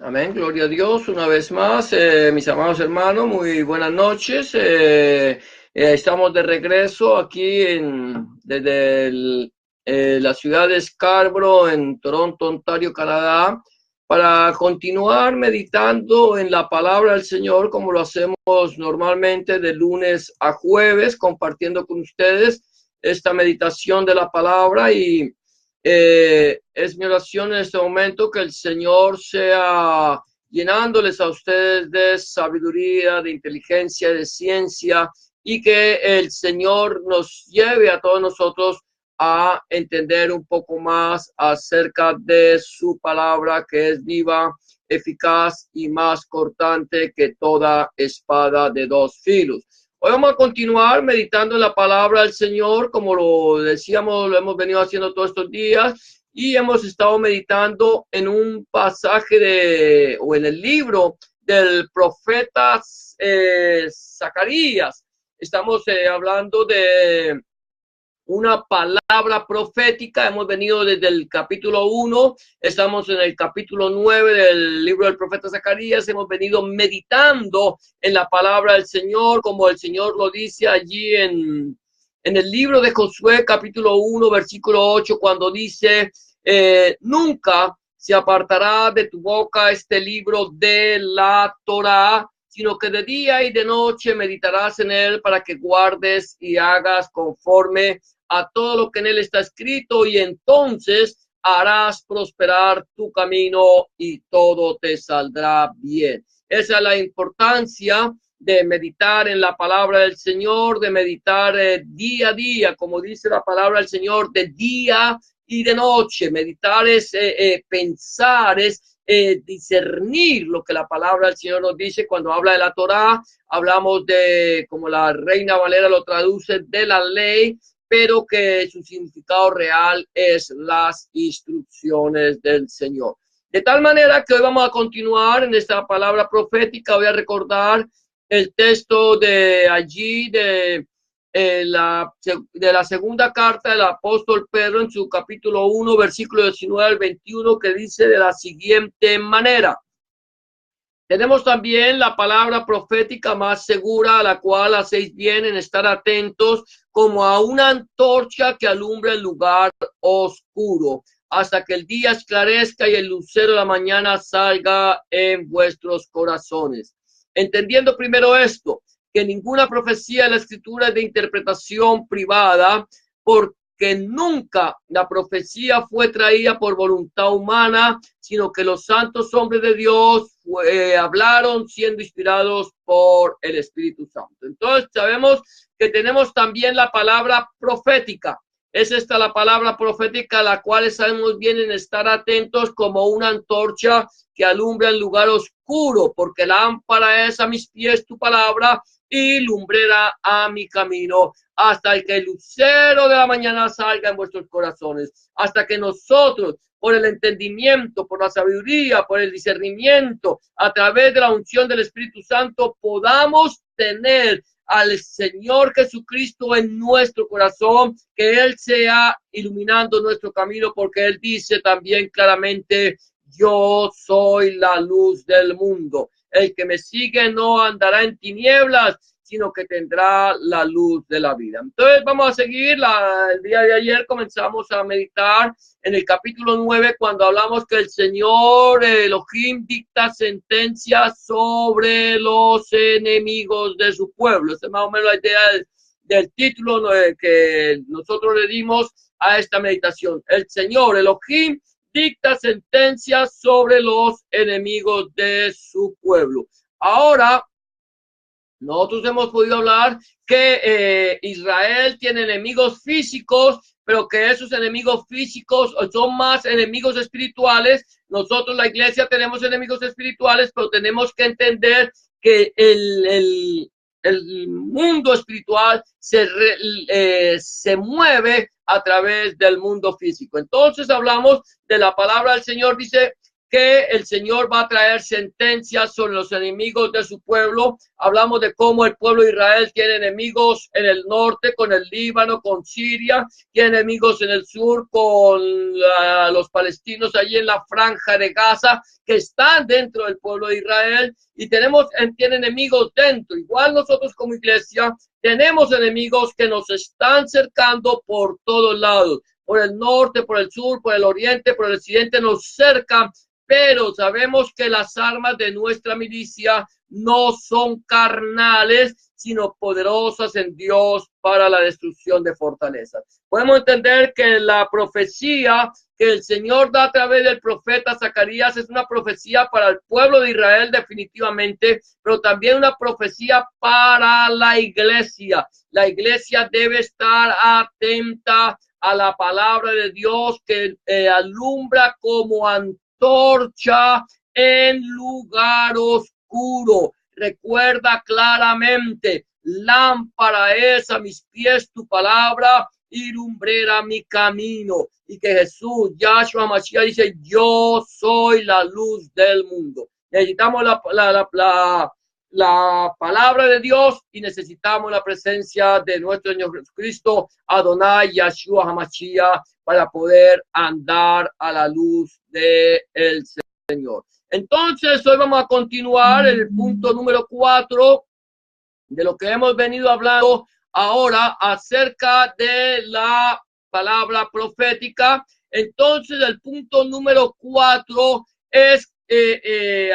Amén, gloria a Dios. Una vez más, mis amados hermanos, muy buenas noches. Estamos de regreso aquí desde la ciudad de Scarborough, en Toronto, Ontario, Canadá, para continuar meditando en la palabra del Señor, como lo hacemos normalmente de lunes a jueves, compartiendo con ustedes esta meditación de la palabra. Y es mi oración en este momento que el Señor sea llenándoles a ustedes de sabiduría, de inteligencia, de ciencia, y que el Señor nos lleve a todos nosotros a entender un poco más acerca de su palabra, que es viva, eficaz y más cortante que toda espada de dos filos. Hoy vamos a continuar meditando en la palabra del Señor, como lo decíamos, lo hemos venido haciendo todos estos días, y hemos estado meditando en un pasaje o en el libro del profeta Zacarías. Estamos hablando de una palabra profética. Hemos venido desde el capítulo 1, estamos en el capítulo 9 del libro del profeta Zacarías. Hemos venido meditando en la palabra del Señor, como el Señor lo dice allí en el libro de Josué, capítulo 1, versículo 8, cuando dice, nunca se apartará de tu boca este libro de la Torá, sino que de día y de noche meditarás en él para que guardes y hagas conforme a todo lo que en él está escrito, y entonces harás prosperar tu camino y todo te saldrá bien. Esa es la importancia de meditar en la palabra del Señor, de meditar día a día, como dice la palabra del Señor, de día y de noche. Meditar es pensar, es discernir lo que la palabra del Señor nos dice. Cuando habla de la Torá, hablamos de, como la Reina Valera lo traduce, de la ley, pero que su significado real es las instrucciones del Señor. De tal manera que hoy vamos a continuar en esta palabra profética. Voy a recordar el texto de allí, de la segunda carta del apóstol Pedro, en su capítulo 1, versículo 19 al 21, que dice de la siguiente manera: tenemos también la palabra profética más segura, a la cual hacéis bien en estar atentos, como a una antorcha que alumbra el lugar oscuro, hasta que el día esclarezca y el lucero de la mañana salga en vuestros corazones. Entendiendo primero esto, que ninguna profecía de la Escritura es de interpretación privada, porque nunca la profecía fue traída por voluntad humana, sino que los santos hombres de Dios hablaron siendo inspirados por el Espíritu Santo. Entonces sabemos que tenemos también la palabra profética. Es esta la palabra profética, a la cual sabemos bien en estar atentos, como una antorcha que alumbra el lugar oscuro, porque lámpara es a mis pies tu palabra y lumbrera a mi camino, hasta que el lucero de la mañana salga en vuestros corazones, hasta que nosotros, por el entendimiento, por la sabiduría, por el discernimiento, a través de la unción del Espíritu Santo, podamos tener al Señor Jesucristo en nuestro corazón, que Él sea iluminando nuestro camino, porque Él dice también claramente: yo soy la luz del mundo. El que me sigue no andará en tinieblas, sino que tendrá la luz de la vida. Entonces vamos a seguir. El día de ayer comenzamos a meditar en el capítulo 9, cuando hablamos que el Señor Elohim dicta sentencias sobre los enemigos de su pueblo. Esa es más o menos la idea del título que nosotros le dimos a esta meditación. El Señor Elohim dicta sentencias sobre los enemigos de su pueblo. Ahora, nosotros hemos podido hablar que Israel tiene enemigos físicos, pero que esos enemigos físicos son más enemigos espirituales. Nosotros, la iglesia, tenemos enemigos espirituales, pero tenemos que entender que el mundo espiritual se mueve a través del mundo físico. Entonces hablamos de la palabra del Señor. Dice que el Señor va a traer sentencias sobre los enemigos de su pueblo. Hablamos de cómo el pueblo de Israel tiene enemigos en el norte con el Líbano, con Siria, tiene enemigos en el sur con los palestinos allí en la franja de Gaza, que están dentro del pueblo de Israel, y tiene enemigos dentro. Igual nosotros como iglesia tenemos enemigos que nos están cercando por todos lados, por el norte, por el sur, por el oriente, por el occidente, nos cercan, pero sabemos que las armas de nuestra milicia no son carnales, sino poderosas en Dios para la destrucción de fortalezas. Podemos entender que la profecía que el Señor da a través del profeta Zacarías es una profecía para el pueblo de Israel definitivamente, pero también una profecía para la iglesia. La iglesia debe estar atenta a la palabra de Dios que alumbra como antorcha en lugar oscuro. Recuerda claramente, lámpara es a mis pies tu palabra y lumbrera mi camino. Y que Jesús, Yahshua Mashiach, dice, yo soy la luz del mundo. Necesitamos la palabra de Dios y necesitamos la presencia de nuestro Señor Jesucristo, Adonai Yahshua HaMashiach, para poder andar a la luz del Señor. Entonces, hoy vamos a continuar el punto número 4 de lo que hemos venido hablando ahora acerca de la palabra profética. Entonces, el punto número 4 es que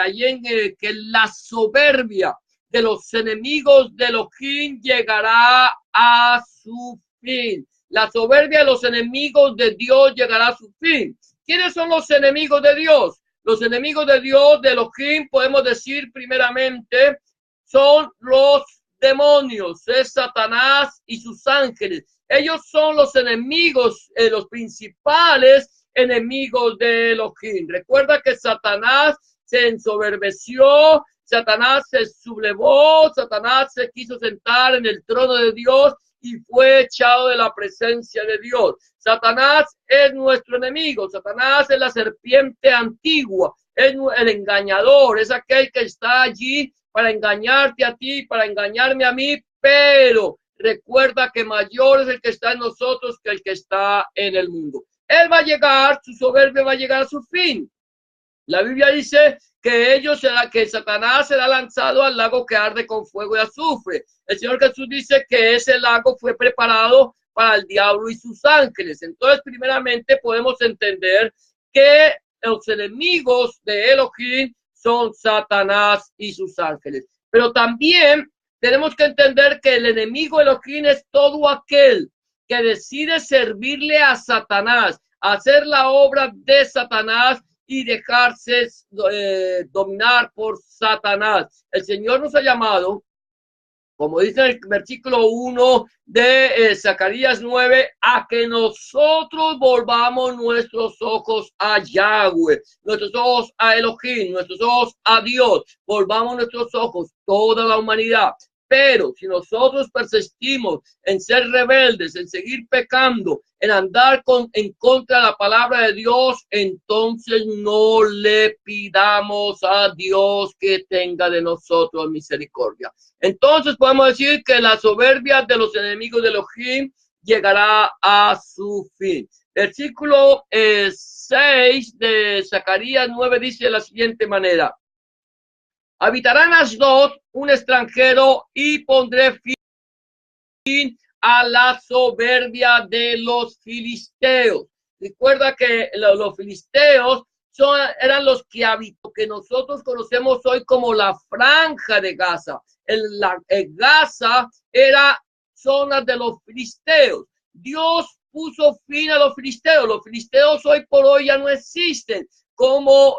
la soberbia de los enemigos de Elohim llegará a su fin. La soberbia de los enemigos de Dios llegará a su fin. ¿Quiénes son los enemigos de Dios? Los enemigos de Dios, de Elohim, podemos decir primeramente, son los demonios, es Satanás y sus ángeles. Ellos son los enemigos, los principales enemigos de Elohim. Recuerda que Satanás se ensoberbeció, Satanás se sublevó, Satanás se quiso sentar en el trono de Dios y fue echado de la presencia de Dios. Satanás es nuestro enemigo, Satanás es la serpiente antigua, es el engañador, es aquel que está allí para engañarte a ti, para engañarme a mí, pero recuerda que mayor es el que está en nosotros que el que está en el mundo. Él va a llegar, su soberbia va a llegar a su fin. La Biblia dice que Satanás será lanzado al lago que arde con fuego y azufre. El Señor Jesús dice que ese lago fue preparado para el diablo y sus ángeles. Entonces, primeramente podemos entender que los enemigos de Elohim son Satanás y sus ángeles. Pero también tenemos que entender que el enemigo de Elohim es todo aquel que decide servirle a Satanás, hacer la obra de Satanás y dejarse dominar por Satanás. El Señor nos ha llamado, como dice el versículo 1 de Zacarías 9, a que nosotros volvamos nuestros ojos a Yahweh, nuestros ojos a Elohim, nuestros ojos a Dios, volvamos nuestros ojos, toda la humanidad. Pero si nosotros persistimos en ser rebeldes, en seguir pecando, en andar en contra de la palabra de Dios, entonces no le pidamos a Dios que tenga de nosotros misericordia. Entonces podemos decir que la soberbia de los enemigos de Elohim llegará a su fin. Versículo 6 de Zacarías 9 dice de la siguiente manera: habitarán Asdod un extranjero y pondré fin a la soberbia de los filisteos. Recuerda que los filisteos eran los que habitó, que nosotros conocemos hoy como la franja de Gaza. Gaza era zona de los filisteos. Dios puso fin a los filisteos. Los filisteos hoy por hoy ya no existen como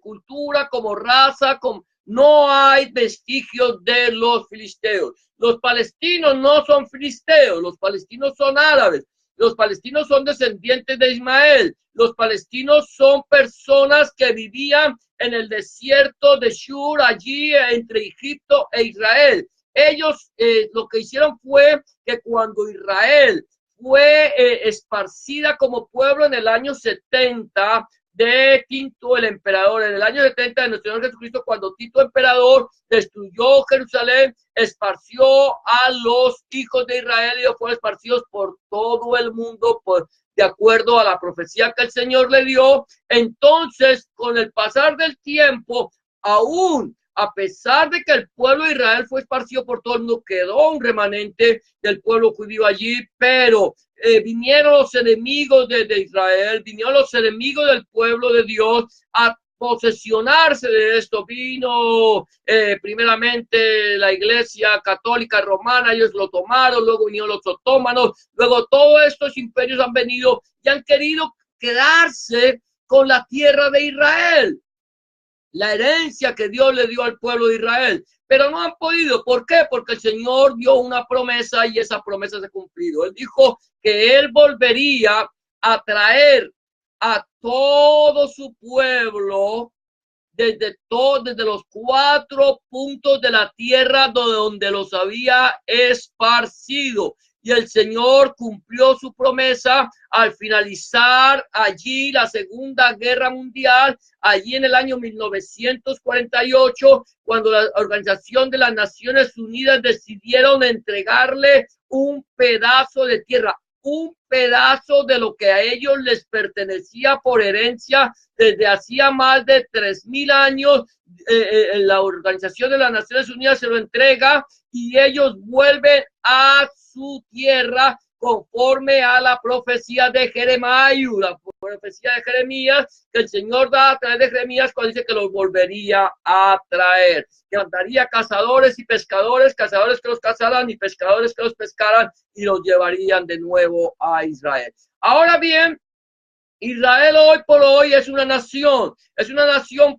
cultura, como raza, no hay vestigios de los filisteos. Los palestinos no son filisteos, los palestinos son árabes, los palestinos son descendientes de Ismael, los palestinos son personas que vivían en el desierto de Shur, allí entre Egipto e Israel. Ellos lo que hicieron fue que cuando Israel fue esparcida como pueblo en el año 70 de Tito el emperador. En el año 70 de nuestro Señor Jesucristo, cuando Tito emperador destruyó Jerusalén, esparció a los hijos de Israel y ellos fueron esparcidos por todo el mundo de acuerdo a la profecía que el Señor le dio. Entonces, con el pasar del tiempo, aún a pesar de que el pueblo de Israel fue esparcido por todo el mundo, quedó un remanente del pueblo judío allí, pero vinieron los enemigos de Israel, vinieron los enemigos del pueblo de Dios a posesionarse de esto. Vino primeramente la iglesia católica romana, ellos lo tomaron, luego vinieron los otomanos, luego todos estos imperios han venido y han querido quedarse con la tierra de Israel, la herencia que Dios le dio al pueblo de Israel, pero no han podido. ¿Por qué? Porque el Señor dio una promesa y esa promesa se ha cumplido. Él dijo que Él volvería a traer a todo su pueblo desde los 4 puntos de la tierra donde los había esparcido. Y el Señor cumplió su promesa al finalizar allí la Segunda Guerra Mundial, allí en el año 1948, cuando la Organización de las Naciones Unidas decidieron entregarle un pedazo de tierra, un pedazo de lo que a ellos les pertenecía por herencia desde hacía más de 3,000 años. La Organización de las Naciones Unidas se lo entrega y ellos vuelven a su tierra conforme a la profecía de Jeremías, la profecía de Jeremías que el Señor da a través de Jeremías cuando dice que los volvería a traer, que mandaría cazadores y pescadores, cazadores que los cazaran y pescadores que los pescaran y los llevarían de nuevo a Israel. Ahora bien, Israel hoy por hoy es una nación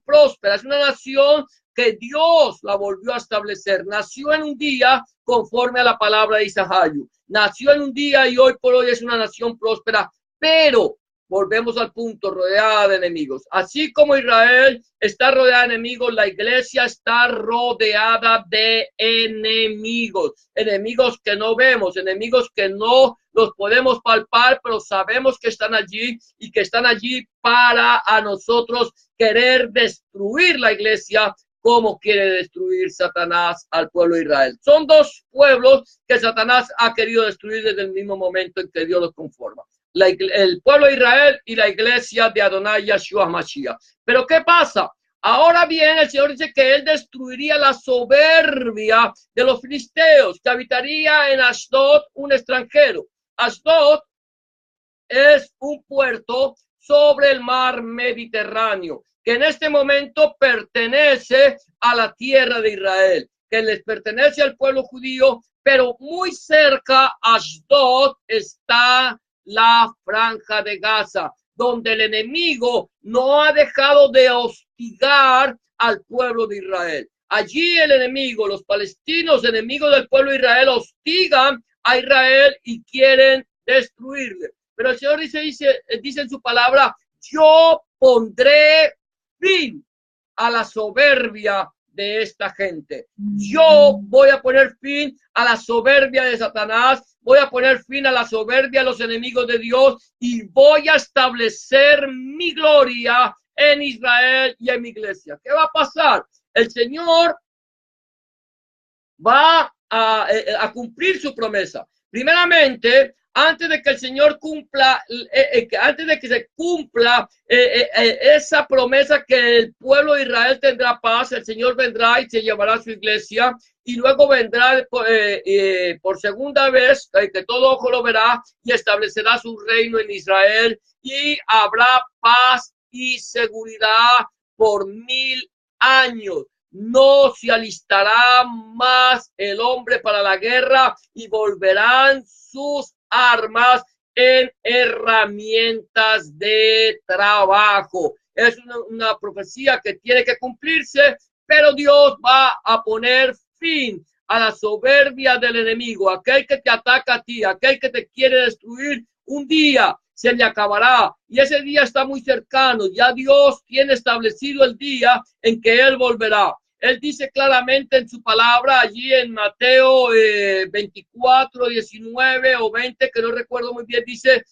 próspera, es una nación que Dios la volvió a establecer. Nació en un día conforme a la palabra de Isaías. Nació en un día y hoy por hoy es una nación próspera, pero volvemos al punto, rodeada de enemigos. Así como Israel está rodeada de enemigos, la iglesia está rodeada de enemigos. Enemigos que no vemos, enemigos que no los podemos palpar, pero sabemos que están allí y que están allí para a nosotros querer destruir la iglesia, como quiere destruir Satanás al pueblo de Israel. Son 2 pueblos que Satanás ha querido destruir desde el mismo momento en que Dios los conforma. El pueblo de Israel y la iglesia de Adonai Yahshua Mashiach. Pero ¿qué pasa? Ahora bien, el Señor dice que Él destruiría la soberbia de los filisteos, que habitaría en Ashdod un extranjero. Ashdod es un puerto sobre el mar Mediterráneo, que en este momento pertenece a la tierra de Israel, que les pertenece al pueblo judío, pero muy cerca a Ashdod está la Franja de Gaza, donde el enemigo no ha dejado de hostigar al pueblo de Israel. Allí el enemigo, los palestinos, enemigos del pueblo de Israel, hostigan a Israel y quieren destruirle. Pero el Señor dice en su palabra: yo pondré fin a la soberbia de esta gente. Yo voy a poner fin a la soberbia de Satanás, voy a poner fin a la soberbia de los enemigos de Dios y voy a establecer mi gloria en Israel y en mi iglesia. ¿Qué va a pasar? El Señor va a cumplir su promesa. Primeramente, antes de que el Señor cumpla, antes de que se cumpla esa promesa que el pueblo de Israel tendrá paz, el Señor vendrá y se llevará a su iglesia, y luego vendrá por segunda vez, que todo ojo lo verá, y establecerá su reino en Israel, y habrá paz y seguridad por 1000 años. No se alistará más el hombre para la guerra y volverán sus armas en herramientas de trabajo. Es una profecía que tiene que cumplirse, pero Dios va a poner fin a la soberbia del enemigo. Aquel que te ataca a ti, aquel que te quiere destruir, un día se le acabará y ese día está muy cercano. Ya Dios tiene establecido el día en que Él volverá. Él dice claramente en su palabra allí en Mateo 24, 19 o 20, que no recuerdo muy bien, dice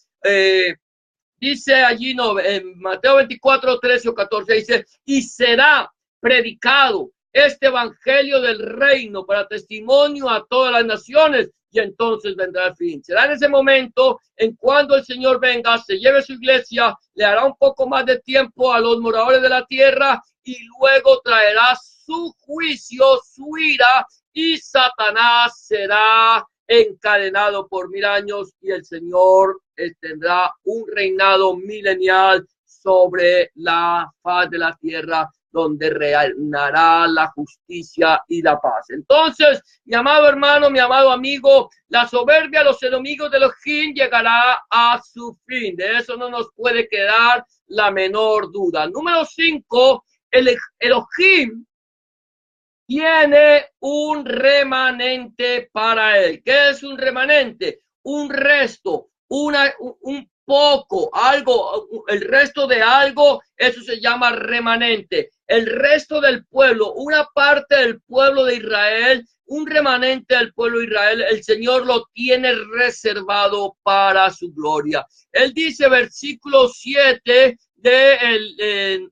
dice allí, no, en Mateo 24, 13 o 14, dice, y será predicado este evangelio del reino para testimonio a todas las naciones, y entonces vendrá el fin. Será en ese momento, en cuando el Señor venga, se lleve su iglesia, le hará un poco más de tiempo a los moradores de la tierra, y luego traerá su juicio, su ira, y Satanás será encadenado por 1000 años, y el Señor tendrá un reinado milenial sobre la faz de la tierra, donde reinará la justicia y la paz. Entonces, mi amado hermano, mi amado amigo, la soberbia de los enemigos de Elohim llegará a su fin. De eso no nos puede quedar la menor duda. Número 5, el Elohim tiene un remanente para él. ¿Qué es un remanente? Un resto, un poco, algo, el resto de algo, eso se llama remanente. El resto del pueblo, una parte del pueblo de Israel, un remanente del pueblo de Israel, el Señor lo tiene reservado para su gloria. Él dice, versículo 7 de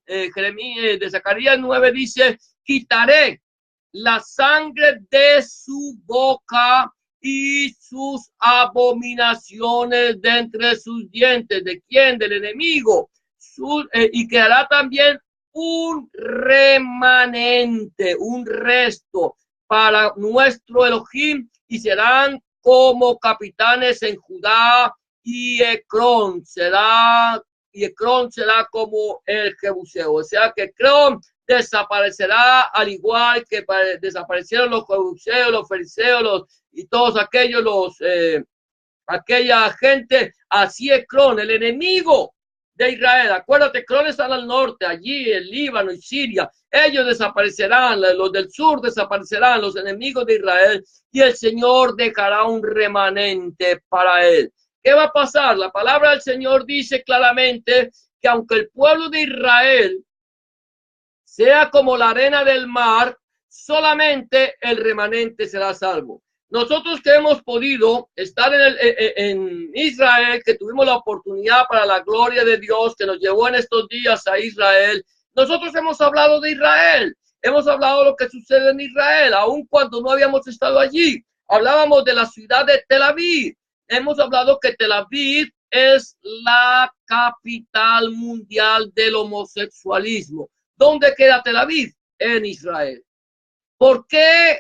Zacarías 9, dice, quitaré la sangre de su boca y sus abominaciones de entre sus dientes. ¿De quién? Del enemigo. Y quedará también un remanente, un resto para nuestro Elohim, y serán como capitanes en Judá, y Ecrón será como el Jebuseo. O sea que Ecrón desaparecerá al igual que desaparecieron los jebuseos, los fariseos, y todos aquellos, aquella gente. Así Ecrón, el enemigo de Israel. Acuérdate, Ecrón está al norte, allí el Líbano y Siria. Ellos desaparecerán, los del sur desaparecerán, los enemigos de Israel, y el Señor dejará un remanente para él. ¿Qué va a pasar? La palabra del Señor dice claramente que aunque el pueblo de Israel sea como la arena del mar, solamente el remanente será salvo. Nosotros que hemos podido estar en Israel, que tuvimos la oportunidad para la gloria de Dios, que nos llevó en estos días a Israel, nosotros hemos hablado de Israel, hemos hablado de lo que sucede en Israel, aun cuando no habíamos estado allí. Hablábamos de la ciudad de Tel Aviv. Hemos hablado que Tel Aviv es la capital mundial del homosexualismo. ¿Dónde queda Tel Aviv? En Israel. ¿Por qué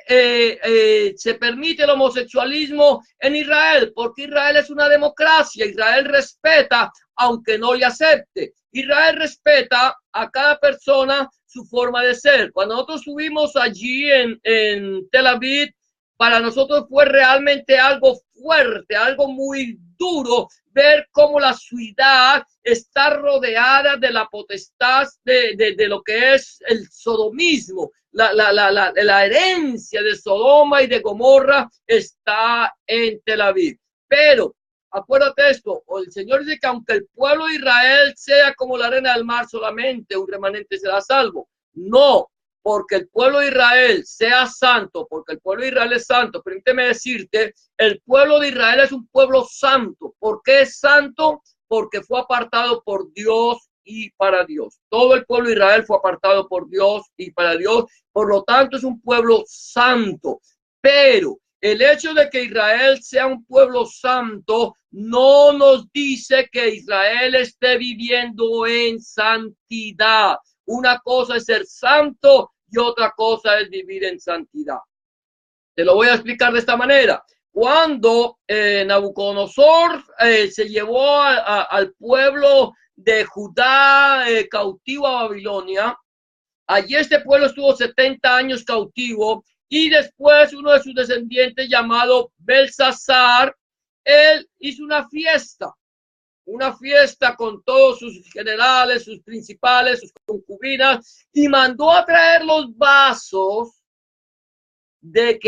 se permite el homosexualismo en Israel? Porque Israel es una democracia. Israel respeta, aunque no le acepte. Israel respeta a cada persona su forma de ser. Cuando nosotros estuvimos allí en Tel Aviv, para nosotros fue realmente algo fuerte, algo muy duro, ver cómo la ciudad está rodeada de la potestad de lo que es el sodomismo. La herencia de Sodoma y de Gomorra está en Tel Aviv. Pero acuérdate esto, el Señor dice que aunque el pueblo de Israel sea como la arena del mar, solamente un remanente será salvo. No, porque el pueblo de Israel sea santo, porque el pueblo de Israel es santo. Permíteme decirte, el pueblo de Israel es un pueblo santo. ¿Por qué es santo? Porque fue apartado por Dios y para Dios. Todo el pueblo de Israel fue apartado por Dios y para Dios. Por lo tanto, es un pueblo santo. Pero el hecho de que Israel sea un pueblo santo no nos dice que Israel esté viviendo en santidad. Una cosa es ser santo y otra cosa es vivir en santidad. Te lo voy a explicar de esta manera. Cuando Nabucodonosor se llevó al pueblo de Judá cautivo a Babilonia, allí este pueblo estuvo 70 años cautivo, y después uno de sus descendientes llamado Belsasar, él hizo una fiesta con todos sus generales, sus principales, sus concubinas, y mandó a traer los vasos de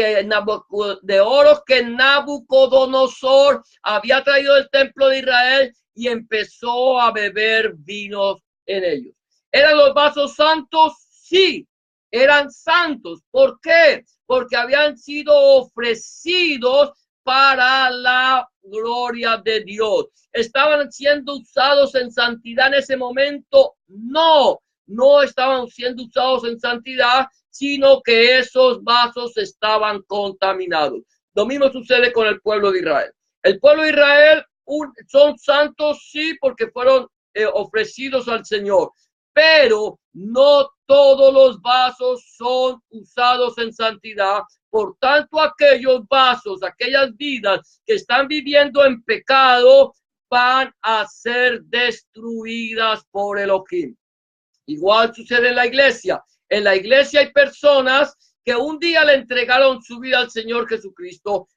oro que Nabucodonosor había traído del templo de Israel, y empezó a beber vinos en ellos. ¿Eran los vasos santos? Sí, eran santos. ¿Por qué? Porque habían sido ofrecidos para la gloria de Dios. ¿Estaban siendo usados en santidad en ese momento? No, no estaban siendo usados en santidad, sino que esos vasos estaban contaminados. Lo mismo sucede con el pueblo de Israel. El pueblo de Israel son santos, sí, porque fueron ofrecidos al Señor, pero no todos los vasos son usados en santidad. Por tanto, aquellos vasos, aquellas vidas que están viviendo en pecado, van a ser destruidas por Elohim. Igual sucede en la iglesia. En la iglesia hay personas que un día le entregaron su vida al Señor Jesucristo,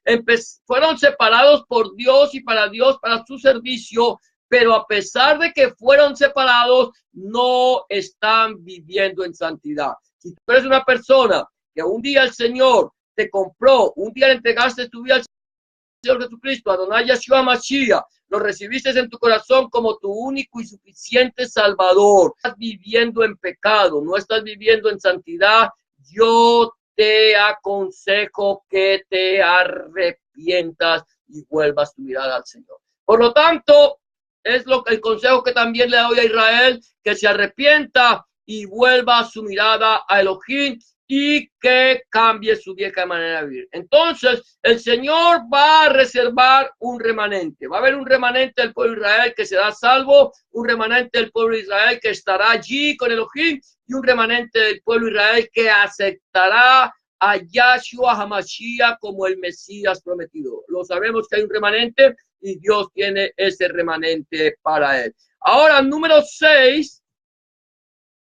fueron separados por Dios y para Dios, para su servicio, pero a pesar de que fueron separados, no están viviendo en santidad. Si tú eres una persona que un día el Señor te compró, un día le entregaste tu vida al Señor Jesucristo, Adonai Yeshua Mashiach, lo recibiste en tu corazón como tu único y suficiente Salvador. Estás viviendo en pecado, no estás viviendo en santidad. Yo te aconsejo que te arrepientas y vuelvas tu mirada al Señor. Por lo tanto, es el consejo que también le doy a Israel, que se arrepienta y vuelva su mirada a Elohim y que cambie su vieja manera de vivir. Entonces, el Señor va a reservar un remanente. Va a haber un remanente del pueblo de Israel que será salvo, un remanente del pueblo de Israel que estará allí con Elohim y un remanente del pueblo de Israel que aceptará a Yahshua HaMashiach como el Mesías prometido. Lo sabemos que hay un remanente y Dios tiene ese remanente para él. Ahora, número 6,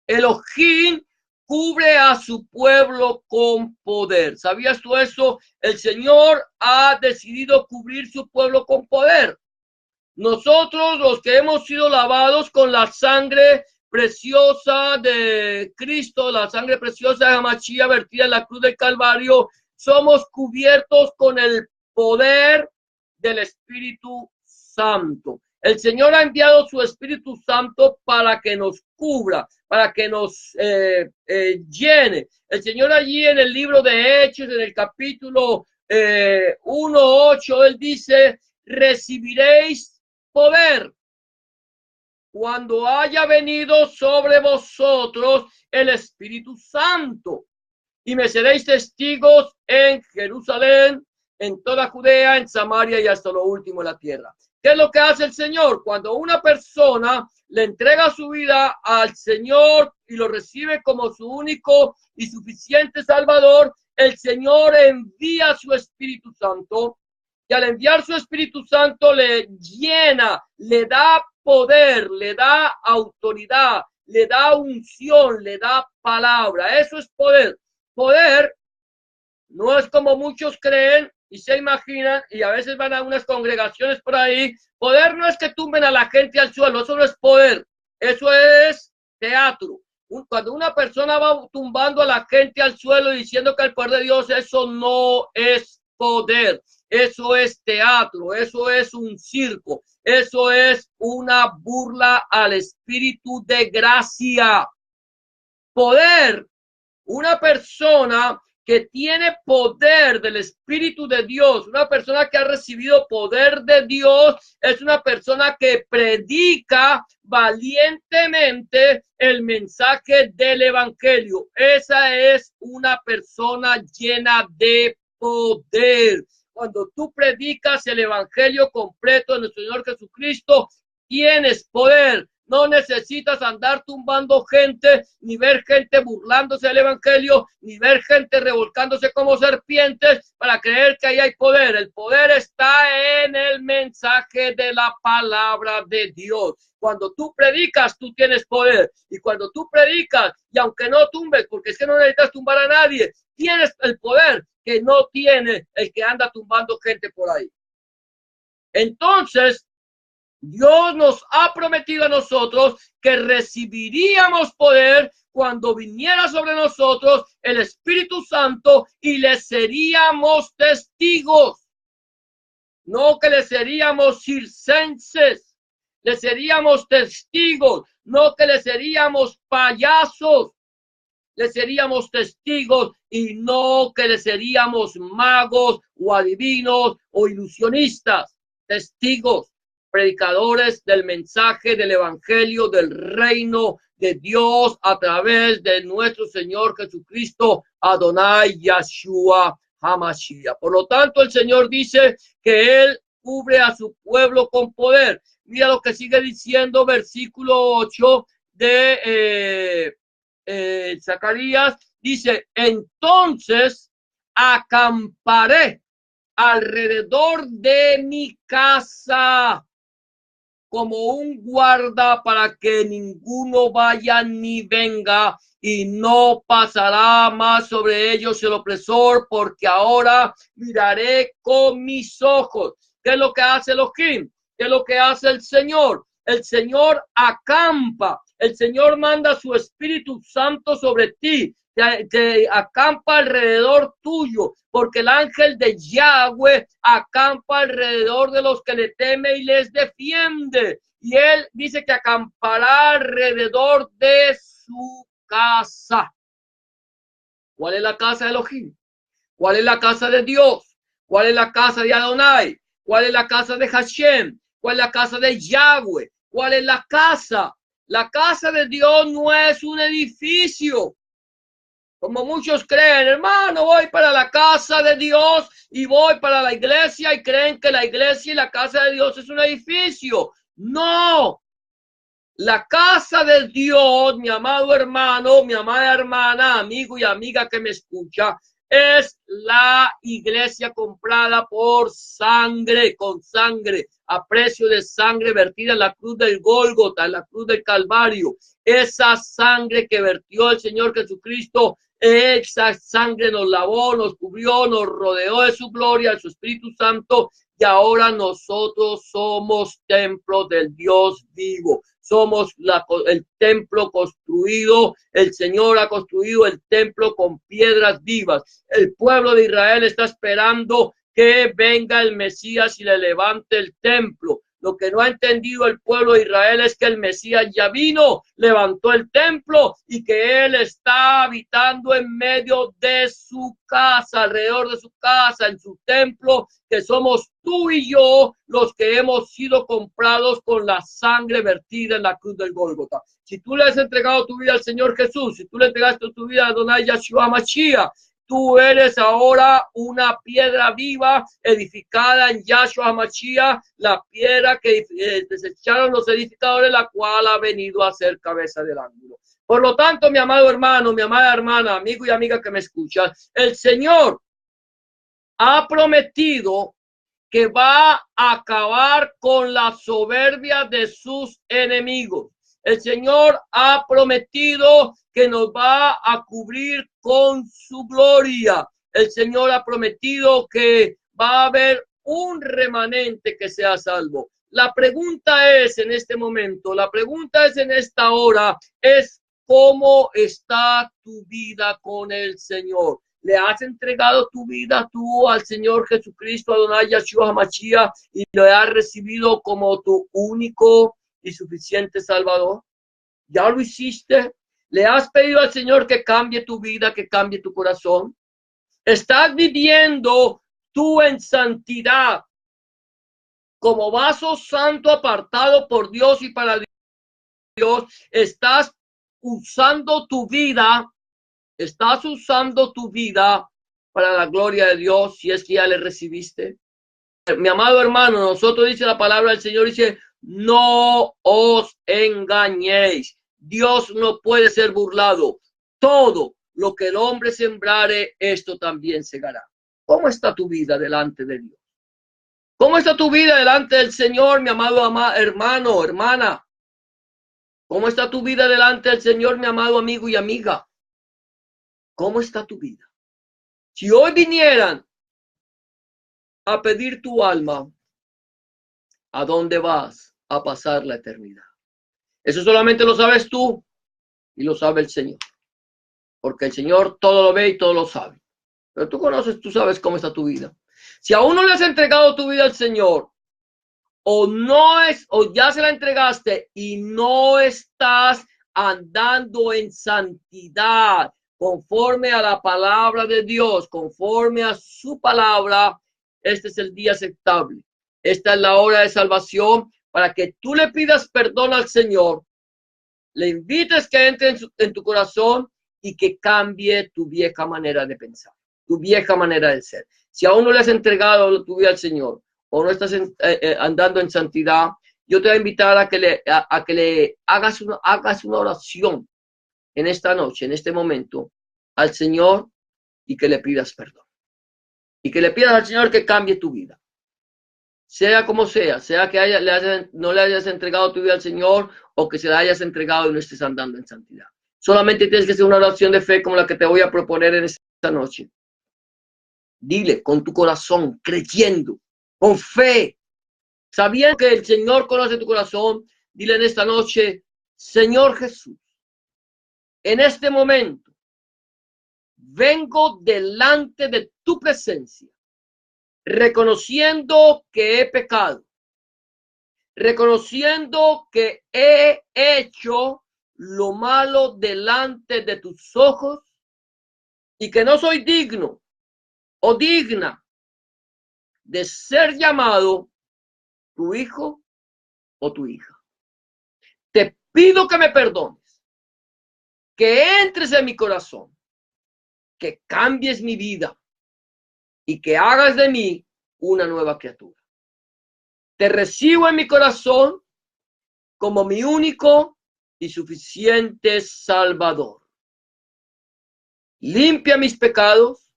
Elohim cubre a su pueblo con poder. ¿Sabías tú eso? El Señor ha decidido cubrir su pueblo con poder. Nosotros, los que hemos sido lavados con la sangre preciosa de Cristo, la sangre preciosa de Hamashiach vertida en la cruz del Calvario, somos cubiertos con el poder del Espíritu Santo. El Señor ha enviado su Espíritu Santo para que nos cubra, para que nos llene. El Señor allí en el libro de Hechos, en el capítulo 1:8, Él dice, recibiréis poder cuando haya venido sobre vosotros el Espíritu Santo y me seréis testigos en Jerusalén, en toda Judea, en Samaria y hasta lo último de la tierra. ¿Qué es lo que hace el Señor? Cuando una persona le entrega su vida al Señor y lo recibe como su único y suficiente Salvador, el Señor envía su Espíritu Santo y al enviar su Espíritu Santo le llena, le da poder, le da autoridad, le da unción, le da palabra. Eso es poder. Poder no es como muchos creen y se imaginan, y a veces van a unas congregaciones por ahí. Poder no es que tumben a la gente al suelo, eso no es poder, eso es teatro. Cuando una persona va tumbando a la gente al suelo y diciendo que el poder de Dios, eso no es poder, eso es teatro, eso es un circo, eso es una burla al Espíritu de gracia. Poder, una persona que tiene poder del Espíritu de Dios, una persona que ha recibido poder de Dios, es una persona que predica valientemente el mensaje del Evangelio. Esa es una persona llena de poder. Cuando tú predicas el Evangelio completo de nuestro Señor Jesucristo, tienes poder. No necesitas andar tumbando gente, ni ver gente burlándose del Evangelio, ni ver gente revolcándose como serpientes para creer que ahí hay poder. El poder está en el mensaje de la palabra de Dios. Cuando tú predicas, tú tienes poder. Y cuando tú predicas, y aunque no tumbes, porque es que no necesitas tumbar a nadie, tienes el poder que no tiene el que anda tumbando gente por ahí. Entonces, Dios nos ha prometido a nosotros que recibiríamos poder cuando viniera sobre nosotros el Espíritu Santo y le seríamos testigos. No que le seríamos circenses, le seríamos testigos, no que le seríamos payasos, le seríamos testigos y no que le seríamos magos o adivinos o ilusionistas. testigos, predicadores del mensaje del evangelio del reino de Dios a través de nuestro Señor Jesucristo, Adonai Yahshua HaMashiach. Por lo tanto, el Señor dice que Él cubre a su pueblo con poder. Mira lo que sigue diciendo versículo 8 de Zacarías. Dice, entonces acamparé alrededor de mi casa como un guarda para que ninguno vaya ni venga, y no pasará más sobre ellos el opresor, porque ahora miraré con mis ojos. ¿Qué es lo que hace Elohim? ¿Qué es lo que hace el Señor? El Señor acampa, el Señor manda su Espíritu Santo sobre ti, te acampa alrededor tuyo, porque el ángel de Yahweh acampa alrededor de los que le temen y les defiende. Y él dice que acampará alrededor de su casa. ¿Cuál es la casa de Elohim? ¿Cuál es la casa de Dios? ¿Cuál es la casa de Adonai? ¿Cuál es la casa de Hashem? ¿Cuál es la casa de Yahweh? ¿Cuál es la casa? La casa de Dios no es un edificio, como muchos creen. Hermano, voy para la casa de Dios y voy para la iglesia y creen que la iglesia y la casa de Dios es un edificio. No, la casa de Dios, mi amado hermano, mi amada hermana, amigo y amiga que me escucha, es la iglesia comprada por sangre, con sangre, a precio de sangre vertida en la cruz del Gólgota, en la cruz del Calvario. Esa sangre que vertió el Señor Jesucristo, esa sangre nos lavó, nos cubrió, nos rodeó de su gloria, de su Espíritu Santo, y ahora nosotros somos templo del Dios vivo. Somos el templo construido, el Señor ha construido el templo con piedras vivas. El pueblo de Israel está esperando que venga el Mesías y le levante el templo. Lo que no ha entendido el pueblo de Israel es que el Mesías ya vino, levantó el templo y que Él está habitando en medio de su casa, alrededor de su casa, en su templo, que somos tú y yo los que hemos sido comprados con la sangre vertida en la cruz del Gólgota. Si tú le has entregado tu vida al Señor Jesús, si tú le entregaste tu vida a Adonai Yahshua Mashiach, tú eres ahora una piedra viva edificada en Yahshua HaMashiach, la piedra que desecharon los edificadores, la cual ha venido a ser cabeza del ángulo. Por lo tanto, mi amado hermano, mi amada hermana, amigo y amiga que me escuchas, el Señor ha prometido que va a acabar con la soberbia de sus enemigos. El Señor ha prometido que nos va a cubrir con su gloria. El Señor ha prometido que va a haber un remanente que sea salvo. La pregunta es en este momento, la pregunta es en esta hora, es ¿cómo está tu vida con el Señor? ¿Le has entregado tu vida tú al Señor Jesucristo, Adonai Yahshua HaMashiach, y lo has recibido como tu único y suficiente Salvador? ¿Ya lo hiciste? ¿Le has pedido al Señor que cambie tu vida, que cambie tu corazón? ¿Estás viviendo tú en santidad como vaso santo apartado por Dios y para Dios? ¿Estás usando tu vida? ¿Estás usando tu vida para la gloria de Dios si es que ya le recibiste? Mi amado hermano, nosotros dice la palabra del Señor, dice, no os engañéis. Dios no puede ser burlado. Todo lo que el hombre sembrare, esto también segará. ¿Cómo está tu vida delante de Dios? ¿Cómo está tu vida delante del Señor, mi amado hermano, hermana? ¿Cómo está tu vida delante del Señor, mi amado amigo y amiga? ¿Cómo está tu vida? Si hoy vinieran a pedir tu alma, ¿a dónde vas a pasar la eternidad? Eso solamente lo sabes tú y lo sabe el Señor. Porque el Señor todo lo ve y todo lo sabe. Pero tú sabes cómo está tu vida. Si aún no le has entregado tu vida al Señor, o ya se la entregaste y no estás andando en santidad, conforme a la palabra de Dios, conforme a su palabra, este es el día aceptable. Esta es la hora de salvación para que tú le pidas perdón al Señor, le invites que entre en tu corazón y que cambie tu vieja manera de pensar, tu vieja manera de ser. Si aún no le has entregado tu vida al Señor o no estás andando en santidad, yo te voy a invitar a que le hagas una oración en esta noche, en este momento, al Señor y que le pidas perdón. Y que le pidas al Señor que cambie tu vida. Sea como sea que no le hayas entregado tu vida al Señor o que se la hayas entregado y no estés andando en santidad. Solamente tienes que hacer una oración de fe como la que te voy a proponer en esta noche. Dile con tu corazón, creyendo, con fe, sabiendo que el Señor conoce tu corazón. Dile en esta noche, Señor Jesús, en este momento vengo delante de tu presencia, reconociendo que he pecado, reconociendo que he hecho lo malo delante de tus ojos y que no soy digno o digna de ser llamado tu hijo o tu hija. Te pido que me perdones, que entres en mi corazón, que cambies mi vida y que hagas de mí una nueva criatura. Te recibo en mi corazón como mi único y suficiente Salvador. Limpia mis pecados,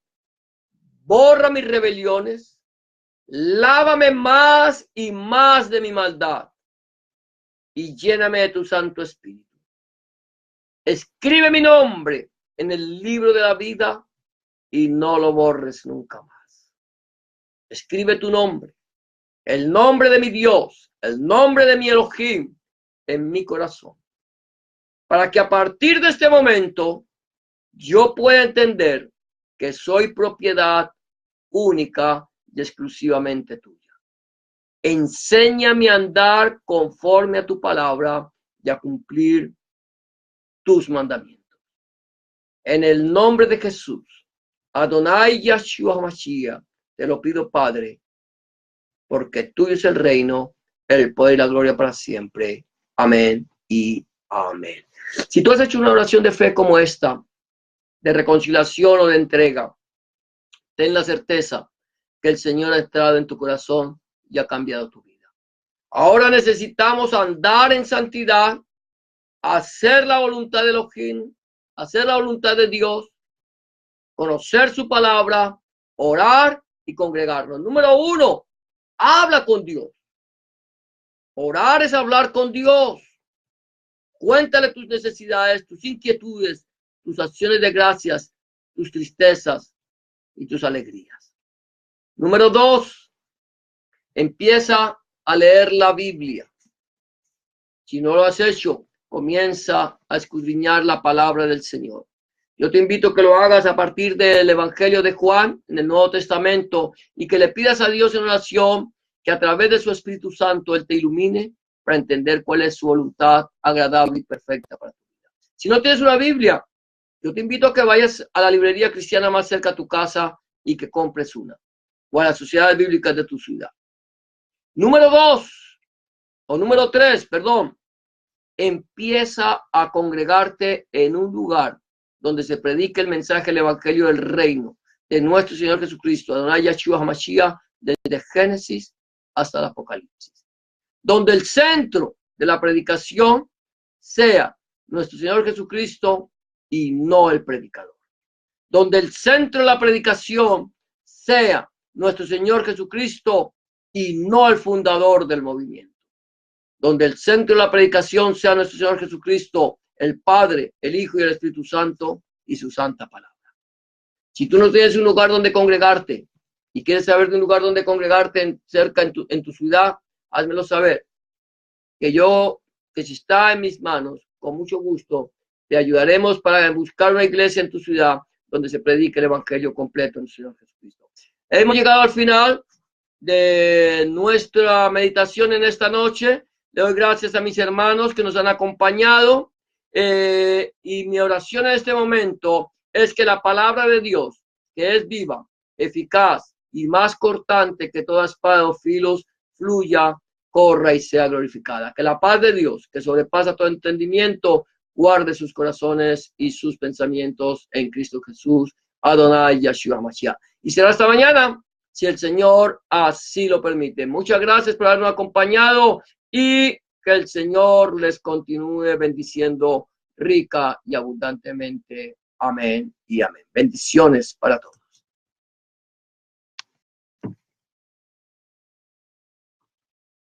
borra mis rebeliones, lávame más y más de mi maldad y lléname de tu Santo Espíritu. Escribe mi nombre en el libro de la vida y no lo borres nunca más. Escribe tu nombre, el nombre de mi Dios, el nombre de mi Elohim en mi corazón, para que a partir de este momento yo pueda entender que soy propiedad única y exclusivamente tuya. Enséñame a andar conforme a tu palabra y a cumplir tus mandamientos. En el nombre de Jesús, Adonai Yahshua HaMashiach, te lo pido, Padre, porque tuyo es el reino, el poder y la gloria para siempre. Amén y amén. Si tú has hecho una oración de fe como esta, de reconciliación o de entrega, ten la certeza que el Señor ha entrado en tu corazón y ha cambiado tu vida. Ahora necesitamos andar en santidad, hacer la voluntad de Elohim, hacer la voluntad de Dios, conocer su palabra, orar y congregarnos. Número 1, habla con Dios. Orar es hablar con Dios. Cuéntale tus necesidades, tus inquietudes, tus acciones de gracias, tus tristezas y tus alegrías. Número 2, empieza a leer la Biblia. Si no lo has hecho, comienza a escudriñar la palabra del Señor. Yo te invito a que lo hagas a partir del Evangelio de Juan en el Nuevo Testamento y que le pidas a Dios en oración que a través de su Espíritu Santo Él te ilumine para entender cuál es su voluntad agradable y perfecta para tu vida. Si no tienes una Biblia, yo te invito a que vayas a la librería cristiana más cerca a tu casa y que compres una, o a las sociedades bíblicas de tu ciudad. Número 3, empieza a congregarte en un lugar donde se predique el mensaje del Evangelio del Reino de nuestro Señor Jesucristo, Adonai Yahshua HaMashiach, desde Génesis hasta el Apocalipsis. Donde el centro de la predicación sea nuestro Señor Jesucristo y no el predicador. Donde el centro de la predicación sea nuestro Señor Jesucristo y no el fundador del movimiento. Donde el centro de la predicación sea nuestro Señor Jesucristo, el Padre, el Hijo y el Espíritu Santo y su santa palabra. Si tú no tienes un lugar donde congregarte y quieres saber de un lugar donde congregarte cerca en tu ciudad, házmelo saber. Que si está en mis manos, con mucho gusto, te ayudaremos para buscar una iglesia en tu ciudad donde se predique el Evangelio completo en el Señor Jesucristo. Hemos llegado al final de nuestra meditación en esta noche. Le doy gracias a mis hermanos que nos han acompañado y mi oración en este momento es que la palabra de Dios, que es viva, eficaz y más cortante que toda espada o filos, fluya, corra y sea glorificada. Que la paz de Dios, que sobrepasa todo entendimiento, guarde sus corazones y sus pensamientos en Cristo Jesús, Adonai Yeshua Mashiach. Y será hasta mañana, si el Señor así lo permite. Muchas gracias por habernos acompañado y que el Señor les continúe bendiciendo rica y abundantemente. Amén y amén. Bendiciones para todos.